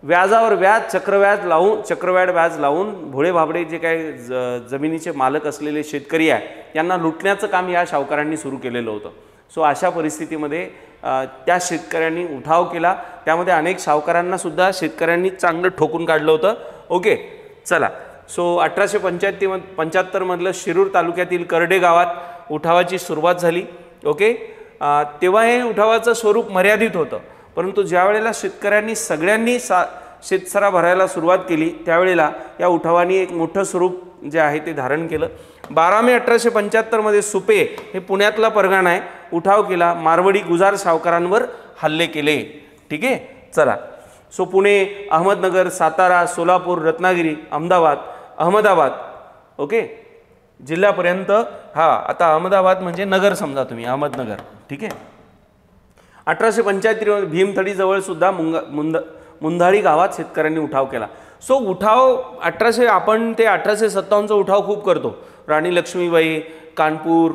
व्याजावर व्याज, चक्रव्याढ व्याज लावून भोळे भाबडे जे काही जमिनीचे मालक असलेले शेतकरी आहे यांना लुटण्याचं काम या सावकारांनी सुरू केलेलं होतं. सो अशा परिस्थितीमध्ये त्या शेतकऱ्यांनी उठाव केला. त्यामध्ये अनेक सावकारांना सुद्धा शेतकऱ्यांनी चांगलं ठोकून काढलं होतं. ओके, चला. सो 1875 मधलं शिरूर तालुक्यातील करडे गावात उठावाची सुरुवात झाली. ओके, तेव्हा हे उठावाचं स्वरूप मर्यादित होतं, परंतु ज्या वेळेला शेतकऱ्यांनी सगळ्यांनी शेतसरा भरायला सुरुवात केली त्यावेळेला या उठावाने एक मोठं स्वरूप जे आहे ते धारण केलं. 12 मे 1875 मध्ये सुपे हे पुण्यातला परगणा आहे, उठाव केला, मारवाडी गुजार सावकारांवर हल्ले केले. ठीक आहे, चला. सो पुणे, अहमदनगर, सातारा, सोलापूर, रत्नागिरी, अहमदाबाद ओके जिल्ह्यापर्यंत. आता अहमदाबाद म्हणजे नगर समजा तुम्ही, अहमदनगर. ठीक आहे. 1875 भीमथडी जवळ सुद्धा मुंधाळी गावात शेतकऱ्यांनी उठाव केला. सो उठाव आपण ते 1857चा उठाव खूप करतो, राणी लक्ष्मीबाई, कानपूर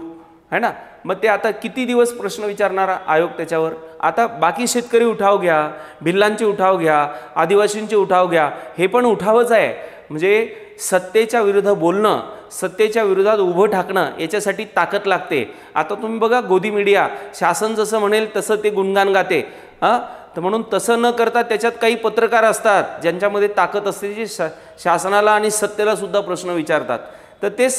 है ना. मग ते आता किती दिवस प्रश्न विचारणारा आयोग त्याच्यावर. आता बाकी शेतकरी उठाव घ्या, भिल्लांचे उठाव घ्या, आदिवासींचे उठाव घ्या, हे पण उठावच आहे. म्हणजे सत्तेच्या विरुद्ध बोलणं, सत्तेच्या विरोधात उभं ठाकणं, याच्यासाठी ताकद लागते. आता तुम्ही बघा गोदी मीडिया, शासन जसं म्हणेल तसं ते गुणगान गाते. तर म्हणून तसं न करता त्याच्यात काही पत्रकार असतात ज्यांच्यामध्ये ताकद असते, जे शासनाला आणि सत्तेला सुद्धा प्रश्न विचारतात. तर ते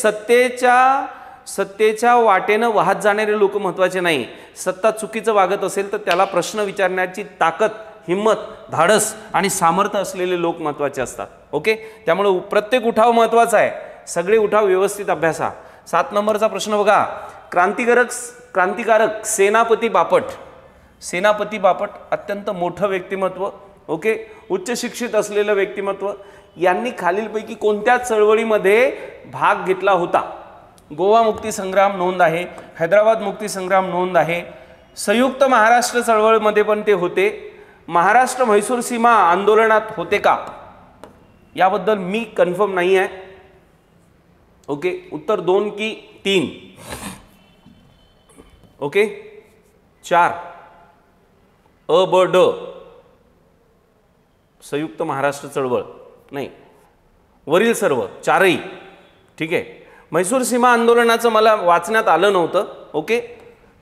सत्तेच्या वाटेनं वाहत जाणारे लोक महत्त्वाचे नाही. सत्ता चुकीचं वागत असेल तर त्याला प्रश्न विचारण्याची ताकद, हिम्मत, धाडस आणि सामर्थ्य असलेले लोक महत्त्वाचे असतात. ओके, त्यामुळे प्रत्येक उठाव महत्त्वाचा आहे. सगळे उठाव व्यवस्थित अभ्यासा. 7 नंबरचा प्रश्न बघा. क्रांतिकारक सेनापती बापट अत्यंत मोठं व्यक्तिमत्व. ओके, उच्च शिक्षित असलेलं व्यक्तिमत्व. यांनी खालीलपैकी कोणत्या चळवळीमध्ये भाग घेतला होता? गोवा मुक्ती संग्राम नोंद आहे, हैदराबाद मुक्ती संग्राम नोंद आहे, संयुक्त महाराष्ट्र चळवळीमध्ये पण ते होते, महाराष्ट्र म्हैसूर सीमा आंदोलनात होते का? याबद्दल मी कन्फर्म नाही आहे. ओके, उत्तर 2 की 3? ओके, 4 अ ब ड. संयुक्त महाराष्ट्र चळवळ नाही, वरील सर्व 4ही. ठीक आहे. म्हैसूर सीमा आंदोलनाचं मला वाचण्यात आलं नव्हतं. ओके,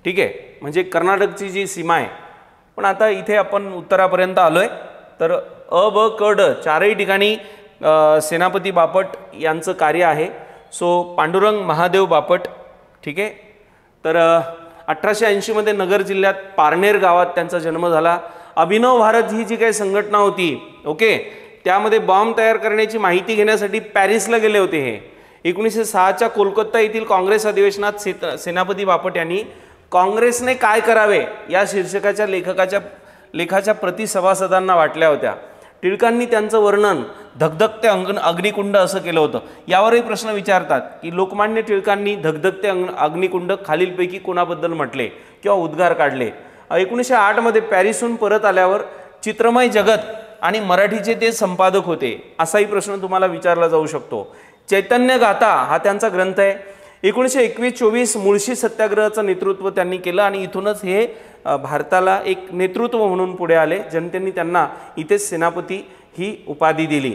ठीक आहे, म्हणजे कर्नाटकची जी सीमा आहे. पण आता इथे आपण उत्तरापर्यंत आलो आहे. तर अ ब क ड 4ही ठिकाणी सेनापती बापट यांचं कार्य आहे. सो पांडुरंग महादेव बापट. ठीक आहे. तर 1880 मध्ये नगर जिल्ह्यात पारनेर गावात त्यांचा जन्म झाला. अभिनव भारत ही जी काही संघटना होती, ओके, त्यामध्ये बॉम्ब तयार करण्याची माहिती घेण्यासाठी पॅरिसला गेले होते. हे 1906च्या कोलकाता येथील काँग्रेस अधिवेशनात सेनापती बापट यांनी काँग्रेसने काय करावे या शीर्षकाच्या लेखाच्या प्रति सभासदांना वाटल्या होत्या. टिळकांनी त्यांचं वर्णन धगधगते अग्निकुंड असं केलं होतं. यावरही प्रश्न विचारतात की लोकमान्य टिळकांनी धगधगते अग्निकुंड खालीलपैकी कोणाबद्दल म्हटले किंवा उद्गार काढले? 1908 मध्ये पॅरिसहून परत आल्यावर चित्रमय जगत आणि मराठीचे ते संपादक होते. असाही प्रश्न तुम्हाला विचारला जाऊ शकतो. चैतन्य गाथा हा त्यांचा ग्रंथ आहे. 1921-24 मुळशी सत्याग्रहाचं नेतृत्व त्यांनी केलं आणि इथूनच हे भारताला एक नेतृत्व म्हणून पुढे आले. जनतेने त्यांना इथेच सेनापती ही उपाधी दिली.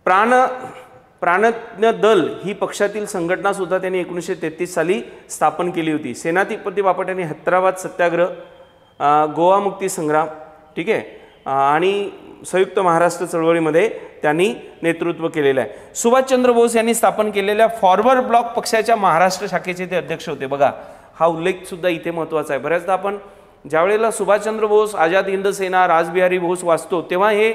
प्राणज्ञ दल ही पक्षातील संघटना सुद्धा त्यांनी 1933 साली स्थापन केली होती. सेनापती बापट यांनी हैदराबाद सत्याग्रह, गोवा मुक्ती संग्राम, ठीक आहे, आणि संयुक्त महाराष्ट्र चळवळीमध्ये त्यांनी नेतृत्व केलेलं आहे. सुभाषचंद्र बोस यांनी स्थापन केलेल्या फॉरवर्ड ब्लॉक पक्षाच्या महाराष्ट्र शाखेचे ते अध्यक्ष होते. बघा, हा उल्लेख सुद्धा इथे महत्त्वाचा आहे. बऱ्याचदा आपण ज्यावेळेला सुभाषचंद्र बोस, आझाद हिंद सेना, रासबिहारी बोस वाचतो तेव्हा हे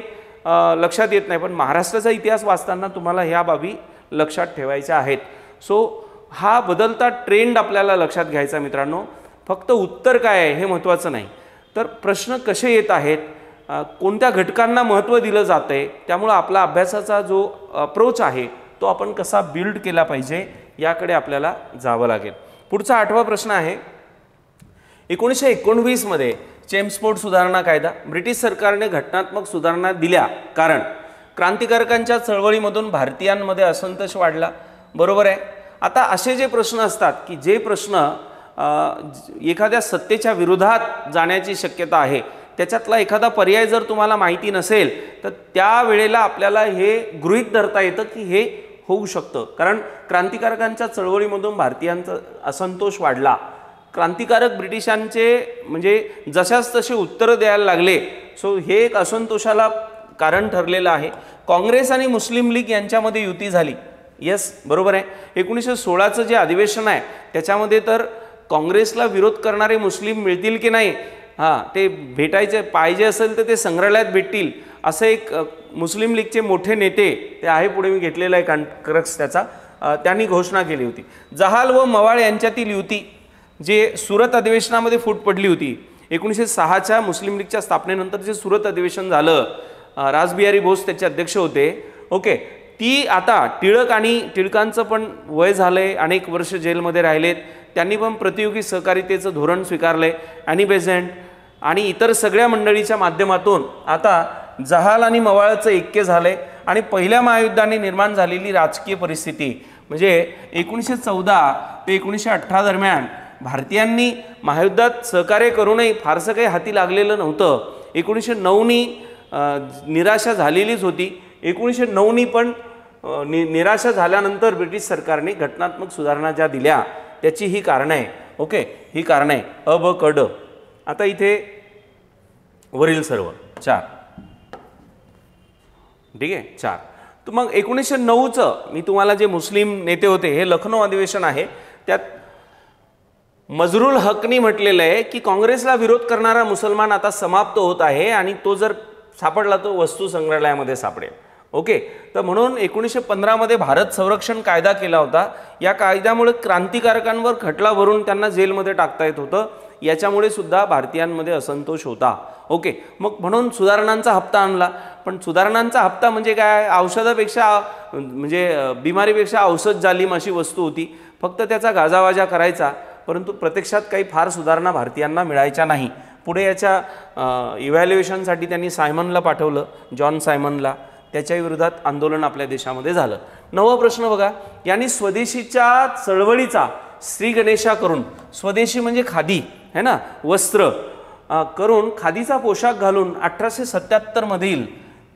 लक्षात येत नाही, पण महाराष्ट्राचा इतिहास वाचताना तुम्हाला ह्या बाबी लक्षात ठेवायच्या आहेत. सो हा बदलता ट्रेंड आपल्याला लक्षात घ्यायचा मित्रांनो. फक्त उत्तर काय आहे हे महत्त्वाचं नाही, तर प्रश्न कसे येत आहेत, कोणत्या घटकांना महत्त्व दिलं जातं आहे, त्यामुळं आपला अभ्यासाचा जो अप्रोच आहे तो आपण कसा बिल्ड केला पाहिजे याकडे आपल्याला जावं लागेल. पुढचा 8वा प्रश्न आहे. 1919 मध्ये चेम्स्फोर्ड सुधारणा कायदा. ब्रिटिश सरकारने घटनात्मक सुधारणा दिल्या कारण क्रांतिकारकांच्या चळवळीमधून भारतीयांमध्ये असंतोष वाढला. बरोबर आहे. आता असे जे प्रश्न असतात की जे प्रश्न एखाद्या सत्तेच्या विरोधात जाण्याची शक्यता आहे, त्याच्यातला एखादा पर्याय जर तुम्हाला माहिती नसेल तर त्यावेळेला आपल्याला हे गृहीत धरता येतं की हे होऊ शकतं. कारण क्रांतिकारकांच्या चळवळीमधून भारतीयांचा असंतोष वाढला. क्रांतिकारक ब्रिटिशांचे म्हणजे जशाच तसे उत्तरं द्यायला लागले. सो हे एक असंतोषाला कारण ठरलेलं आहे. काँग्रेस आणि मुस्लिम लीग यांच्यामध्ये युती झाली. येस, बरोबर आहे. 1916चं जे अधिवेशन आहे त्याच्यामध्ये तर काँग्रेसला विरोध करणारे मुस्लिम मिळतील की नाही, हां, ते भेटायचे पाहिजे असेल तर ते संग्रहालयात भेटतील असं एक मुस्लिम लीगचे मोठे नेते, ते आहे पुढे मी घेतलेला आहे क्रक्स त्याचा, त्यांनी घोषणा केली होती. जहाल व मवाळ यांच्यातील युती जे सुरत अधिवेशनामध्ये फूट पडली होती 1906च्या मुस्लिम लीगच्या स्थापनेनंतर जे सुरत अधिवेशन झालं, रासबिहारी बोस त्याचे अध्यक्ष होते. ओके, ती आता टिळकांचं पण वय झालंय, अनेक वर्ष जेलमध्ये राहिलेत, त्यांनी पण प्रतियोगी सहकारितेचं धोरण स्वीकारलंय. ॲनी बेझंट आणि इतर सगळ्या मंडळीच्या माध्यमातून आता जहाल आणि मवाळचं ऐक्य झालंय आणि पहिल्या महायुद्धाने निर्माण झालेली राजकीय परिस्थिती म्हणजे 1914 ते 1918 दरम्यान भारतीयांनी महायुद्धात सहकार्य करूनही फारसं काही हाती लागलेलं नव्हतं. 1909नी निराशा झालेलीच होती. 1909नी पण निराशा झाल्यानंतर ब्रिटिश सरकारने घटनात्मक सुधारणा ज्या दिल्या त्याची ही कारणं आहे. ओके, ही कारणं आहे अ ब क ड. आता इथे वरील सर्व 4, ठीक आहे, 4. तर मग 1909चं मी तुम्हाला जे मुस्लिम नेते होते, हे लखनौ अधिवेशन आहे, त्यात मजरुल हकनी म्हटलेलं आहे की काँग्रेसला विरोध करणारा मुसलमान आता समाप्त होत आहे आणि तो जर सापडला तो वस्तू संग्रहालयामध्ये सापडेल. ओके, तर म्हणून 1915 मध्ये भारत संरक्षण कायदा केला होता. या कायद्यामुळे क्रांतिकारकांवर खटला भरून त्यांना जेलमध्ये टाकता येत होतं. याच्यामुळे सुद्धा भारतीयांमध्ये असंतोष होता. ओके, मग म्हणून सुधारणांचा हप्ता आणला. पण सुधारणांचा हप्ता म्हणजे काय, औषधापेक्षा म्हणजे बिमारीपेक्षा औषध जालीम अशी वस्तू होती. फक्त त्याचा गाजावाजा करायचा, परंतु प्रत्यक्षात काही फार सुधारणा भारतीयांना मिळायच्या नाही. पुढे याच्या इव्हॅल्युएशनसाठी त्यांनी सायमनला पाठवलं, जॉन सायमनला. त्याच्या विरोधात आंदोलन आपल्या देशामध्ये झालं. 9वा प्रश्न बघा, यांनी स्वदेशीच्या चळवळीचा श्री गणेशा करून, स्वदेशी म्हणजे खादी है ना, वस्त्र करून खादीचा पोशाख घालून 1877 मधील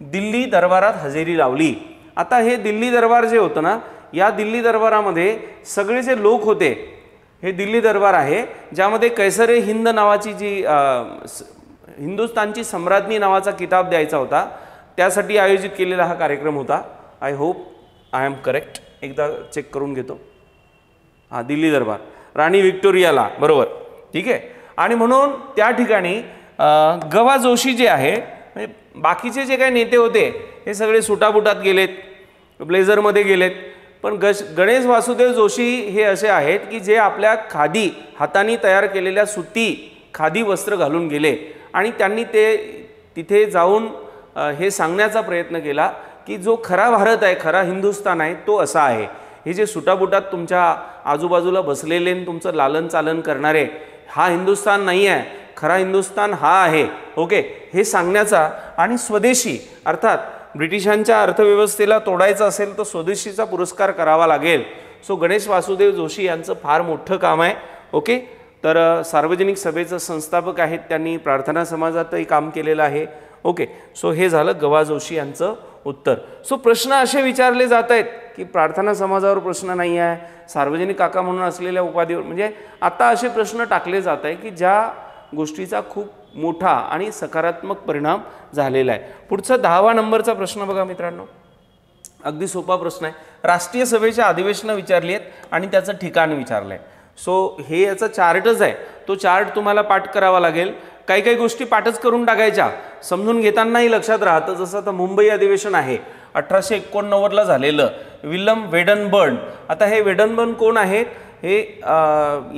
दिल्ली दरबारात हजेरी लावली. आता हे दिल्ली दरबार जे होतं ना, या दिल्ली दरबारामध्ये सगळे जे लोक होते, हे दिल्ली दरबार आहे ज्यामध्ये कैसरे हिंद नावाची जी हिंदुस्थानची सम्राज्ञी नावाचा किताब द्यायचा होता, त्यासाठी आयोजित केलेला हा कार्यक्रम होता. I hope I am correct, एकदा चेक करून घेतो. हा, दिल्ली दरबार, राणी व्हिक्टोरियाला, बरोबर, ठीक आहे. आणि म्हणून त्या ठिकाणी गवा जोशी जे आहे, म्हणजे बाकीचे जे काही नेते होते हे सगळे सुटाबुटात गेलेत, ब्लेझरमध्ये गेलेत. पण गणेश वासुदेव जोशी हे असे आहेत की जे आपल्या खादी हाताने तयार केलेल्या सुती खादी वस्त्र घालून गेले आणि त्यांनी ते तिथे जाऊन हे सांगण्याचा प्रयत्न केला की जो खरा भारत आहे, खरा हिंदुस्थान आहे तो असा आहे. हे जे सुटाबुटात तुमच्या आजूबाजूला बसलेले तुमचं लालन चालन करणारे, हा हिंदुस्थान नाही आहे, खरा हिंदुस्थान हा आहे. ओके, हे सांगण्याचा आणि स्वदेशी अर्थात ब्रिटिशांच्या अर्थव्यवस्थेला तोडायचं असेल तर स्वदेशीचा पुरस्कार करावा लागेल. सो गणेश वासुदेव जोशी यांचं फार मोठं काम आहे. ओके, तर सार्वजनिक सभेचं संस्थापक आहेत, त्यांनी प्रार्थना समाजातही काम केलेलं आहे. ओके, सो हे झालं गवा जोशी यांचं उत्तर. सो प्रश्न असे विचारले जात आहेत की प्रार्थना समाजावर प्रश्न नाही आहे, सार्वजनिक काका म्हणून असलेल्या उपाधीवर, म्हणजे आता असे प्रश्न टाकले जात आहे की ज्या गोष्टीचा खूप मोठा आणि सकारात्मक परिणाम झालेला आहे. पुढचा 10वा नंबरचा प्रश्न बघा मित्रांनो, अगदी सोपा प्रश्न आहे. राष्ट्रीय सभेच्या अधिवेशनं विचारली आहेत आणि त्याचं ठिकाण विचारलं आहे. सो हे याचा चार्टच आहे, तो चार्ट तुम्हाला पाठ करावा लागेल. काही काही गोष्टी पाठच करून टाकायच्या, समजून घेतानाही लक्षात राहतं. जसं आता मुंबई अधिवेशन आहे 1889ला झालेलं, विल्यम वेडनबर्न. आता हे वेडनबर्न कोण आहेत, हे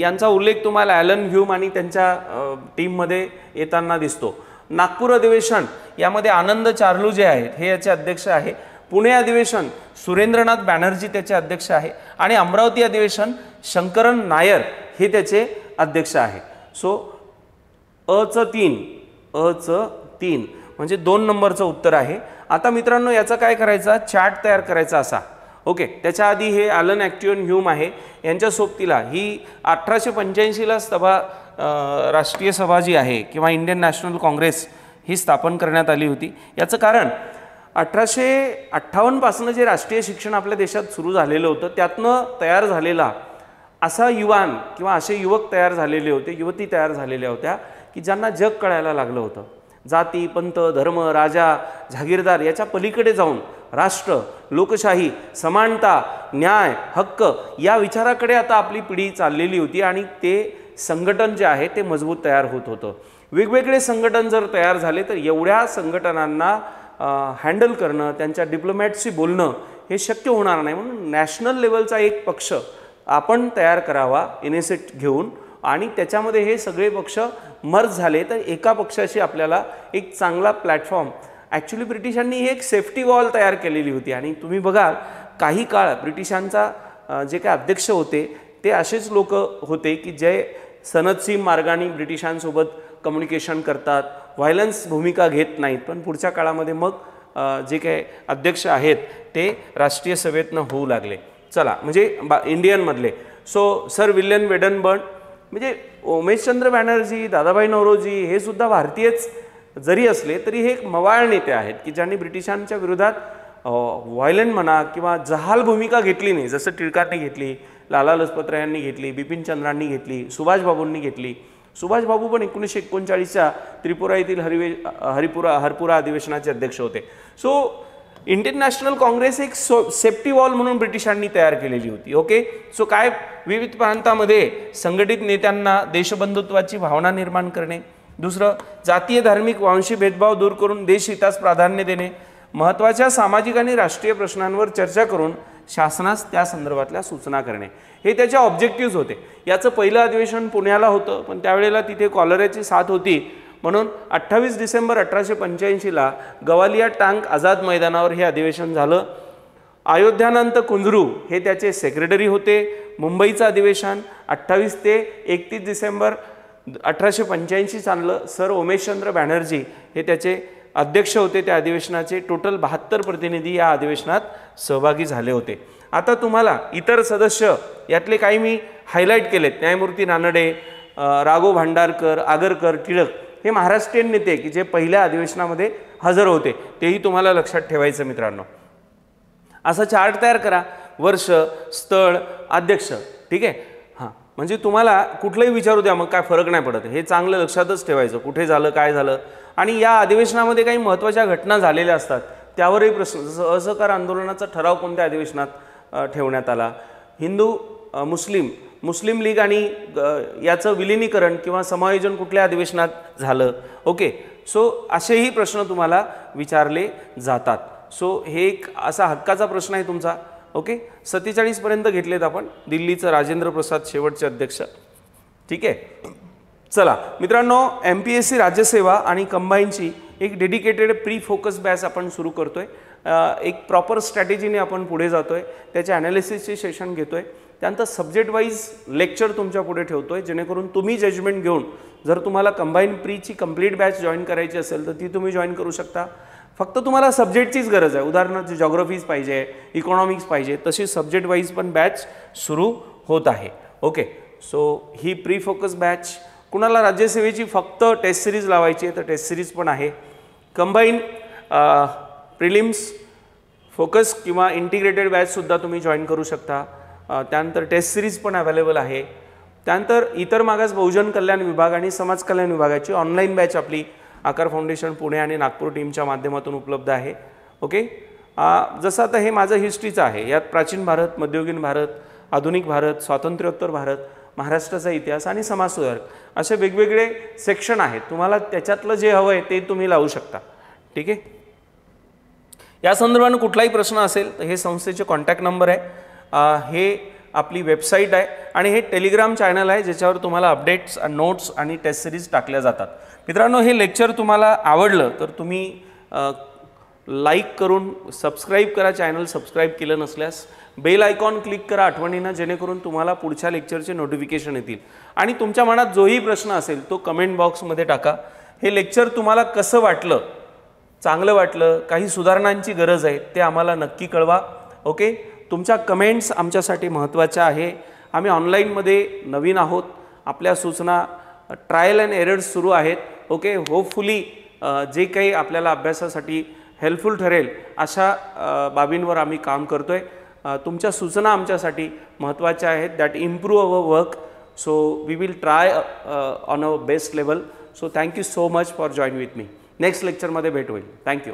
यांचा उल्लेख तुम्हाला ॲलन ह्यूम आणि त्यांच्या टीममध्ये येताना दिसतो. नागपूर अधिवेशन यामध्ये आनंद चार्लू जे आहेत हे याचे अध्यक्ष आहे. पुणे अधिवेशन सुरेंद्रनाथ बॅनर्जी त्याचे अध्यक्ष आहे आणि अमरावती अधिवेशन शंकरन नायर हे त्याचे अध्यक्ष आहे. सो अचं 3 म्हणजे 2 नंबरचं उत्तर आहे. आता मित्रांनो याचा काय करायचा, चार्ट तयार करायचा असा. ओके, त्याच्या आधी हे ॲलन ॲक्टिवन ह्यूम आहे, यांच्या सोबतीला ही 1885ला सभा राष्ट्रीय सभा जी आहे किंवा इंडियन नॅशनल काँग्रेस ही स्थापन करण्यात आली होती. याचं कारण 1858 पासून जे राष्ट्रीय शिक्षण आपल्या देशात सुरू झालेलं होतं त्यातनं तयार झालेला असा युवान किंवा असे युवक तयार झालेले होते, युवती तयार झालेल्या होत्या की ज्यांना जग कळायला लागलं होतं. जाती, पंथ, धर्म, राजा, जहागीरदार याच्या पलीकडे जाऊन राष्ट्र, लोकशाही, समानता, न्याय, हक्क या विचाराकडे आता आपली पिढी चाललेली होती आणि ते संघटन जे आहे ते मजबूत तयार होत होतं. वेगवेगळे संघटन जर तयार झाले तर एवढ्या संघटनांना हँडल करणं, त्यांच्या डिप्लोमॅटशी बोलणं हे शक्य होणार नाही. म्हणून नॅशनल लेवलचा एक पक्ष आपण तयार करावा इनिशिएट घेऊन आणि त्याच्यामध्ये हे सगळे पक्ष मर्ज झाले तर एका पक्षाशी आपल्याला एक चांगला प्लॅटफॉर्म. ॲक्च्युली ब्रिटिशांनी ही एक सेफ्टी वॉल तयार केलेली होती आणि तुम्ही बघाल काही काळ ब्रिटिशांचा जे काही अध्यक्ष होते ते असेच लोक होते की जे सनदसीम मार्गाने ब्रिटिशांसोबत कम्युनिकेशन करतात, व्हायलन्स भूमिका घेत नाहीत. पण पुढच्या काळामध्ये मग जे काही अध्यक्ष आहेत ते राष्ट्रीय सभेतनं होऊ लागले. चला म्हणजे इंडियनमधले सर विल्यम वेडनबर्न म्हणजे उमेशचंद्र बॅनर्जी, दादाभाई नौरोजी हे सुद्धा भारतीयच जरी असले तरी हे एक मवाळ नेते आहेत की ज्यांनी ब्रिटिशांच्या विरोधात व्हायलंट म्हणा किंवा जहाल भूमिका घेतली नाही. जसं टिळकांनी घेतली, लाला लजपत राय यांनी घेतली, बिपिनचंद्रांनी घेतली, सुभाषबाबूंनी घेतली. सुभाषबाबू पण 1939च्या त्रिपुरा येथील हरपुरा अधिवेशनाचे अध्यक्ष होते. सो इंडियन नॅशनल काँग्रेस एक सेफ्टी वॉल म्हणून ब्रिटिशांनी तयार केलेली होती. ओके, सो काय विविध प्रांतामध्ये संघटित नेत्यांना देशबंधुत्वाची भावना निर्माण करणे. दुसरं, जातीय, धार्मिक, वांशी भेदभाव दूर करून देशहितास प्राधान्य देणे. महत्त्वाच्या सामाजिक आणि राष्ट्रीय प्रश्नांवर चर्चा करून शासनास त्या संदर्भातल्या सूचना करणे हे त्याचे ऑब्जेक्टिव्ह होते. याचं पहिलं अधिवेशन पुण्याला होतं पण त्यावेळेला तिथे कॉलराची साथ होती म्हणून 28 डिसेंबर 1885ला गवालिया टांग आझाद मैदानावर हे अधिवेशन झालं. अयोध्यानंद कुंजरू हे त्याचे सेक्रेटरी होते. मुंबईचं अधिवेशन 28 ते 31 डिसेंबर 1885 चाललं. सर उमेशचंद्र बॅनर्जी हे त्याचे अध्यक्ष होते त्या अधिवेशनाचे. टोटल 72 प्रतिनिधी या अधिवेशनात सहभागी झाले होते. आता तुम्हाला इतर सदस्य यातले काही मी हायलाईट केलेत. न्यायमूर्ती रानडे, राघव भांडारकर, आगरकर, टिळक हे महाराष्ट्रीयन नेते की जे पहिल्या अधिवेशनामध्ये हजर होते तेही तुम्हाला लक्षात ठेवायचं मित्रांनो. असा चार्ट तयार करा, वर्ष, स्थळ, अध्यक्ष. ठीक आहे, हां म्हणजे तुम्हाला कुठलंही विचारू द्या मग काय फरक नाही पडत. हे चांगलं लक्षातच ठेवायचं कुठे झालं काय झालं. आणि या अधिवेशनामध्ये काही महत्त्वाच्या घटना झालेल्या असतात त्यावरही प्रश्न, जसं असहकार आंदोलनाचा ठराव कोणत्या अधिवेशनात ठेवण्यात आला, हिंदू मुस्लिम लीग आणि याचं विलिनीकरण किंवा समायोजन कुठल्या अधिवेशनात झालं. ओके, सो असेही प्रश्न तुम्हाला विचारले जातात. सो हे एक असा हक्काचा प्रश्न आहे तुमचा. ओके, 47 पर्यंत घेतलेत आपण. दिल्लीचं राजेंद्र प्रसाद शेवटचे अध्यक्ष. ठीक आहे, चला मित्रांनो, MPSC राज्यसेवा आणि कंबाईनची एक डेडिकेटेड प्री फोकस बॅच आपण सुरू करतोय. एक प्रॉपर स्ट्रॅटेजीने आपण पुढे जातोय. त्याचे ॲनालिसिसचे सेशन घेतोय. त्यानंतर सब्जेक्ट वाईज लेक्चर तुमच्या पुढे ठेवतोय जेणेकरून तुम्ही जजमेंट घेऊन जर तुम्हाला कंबाईन प्रीची कंप्लीट बॅच जॉईन करायची असेल तर ती तुम्ही जॉईन करू शकता. फक्त तुम्हाला सब्जेक्टचीच गरज आहे. उदाहरणार्थ जॉग्रफीज पाहिजे, इकॉनॉमिक्स पाहिजे, तशी सब्जेक्ट वाईज पण बॅच सुरू होत आहे. ओके, सो ही प्री फोकस बॅच. कुणाला राज्यसेवेची फक्त टेस्ट सिरीज लावायची आहे तर टेस्ट सिरीज पण आहे. कंबाईन प्रिलिम्स फोकस किंवा इंटिग्रेटेड बॅचसुद्धा तुम्ही जॉईन करू शकता. त्यानंतर टेस्ट सिरीज पण अवेलेबल आहे. त्यानंतर इतर मागास बहुजन कल्याण विभाग आणि समाज कल्याण विभागाची ऑनलाईन बॅच आपली आकार फाउंडेशन पुणे आणि नागपूर टीमच्या माध्यमातून उपलब्ध आहे. ओके, जसं आता हे माझं हिस्ट्रीचं आहे. यात प्राचीन भारत, मध्ययुगीन भारत, आधुनिक भारत, स्वातंत्र्योत्तर भारत, महाराष्ट्राचा इतिहास आणि समाज सुधारक असे वेगवेगळे सेक्शन आहेत. तुम्हाला त्याच्यातलं जे हवं आहे ते तुम्ही लावू शकता. ठीक आहे, या संदर्भाने कुठलाही प्रश्न असेल तर हे संस्थेचे कॉन्टॅक्ट नंबर आहे. हे आपली वेबसाईट आहे आणि हे टेलिग्राम चॅनल आहे ज्याच्यावर तुम्हाला अपडेट्स, नोट्स आणि टेस्ट सिरीज टाकल्या जातात. मित्रांनो, हे लेक्चर तुम्हाला आवडलं तर तुम्ही लाईक करून सबस्क्राईब करा. चॅनल सबस्क्राईब केलं नसल्यास बेल आयकॉन क्लिक करा आठवणीनं, जेणेकरून तुम्हाला पुढच्या लेक्चरचे नोटिफिकेशन येतील. आणि तुमच्या मनात जोही प्रश्न असेल तो कमेंट बॉक्समध्ये टाका. हे लेक्चर तुम्हाला कसं वाटलं, चांगलं वाटलं, काही सुधारणांची गरज आहे ते आम्हाला नक्की कळवा. ओके, तुमच्या कमेंट्स आमच्यासाठी महत्त्वाच्या आहे. आम्ही ऑनलाईनमध्ये नवीन आहोत. आपल्या सूचना ट्रायल अँड एरर्स सुरू आहेत. ओके, होपफुली जे काही आपल्याला अभ्यासासाठी हेल्पफुल ठरेल अशा बाबींवर आम्ही काम करतोय. तुमच्या सूचना आमच्यासाठी महत्त्वाच्या आहेत. That improve our work. So we will try on a best level. So thank you so much for join with me. Next लेक्चरमध्ये भेट होईल. थँक्यू.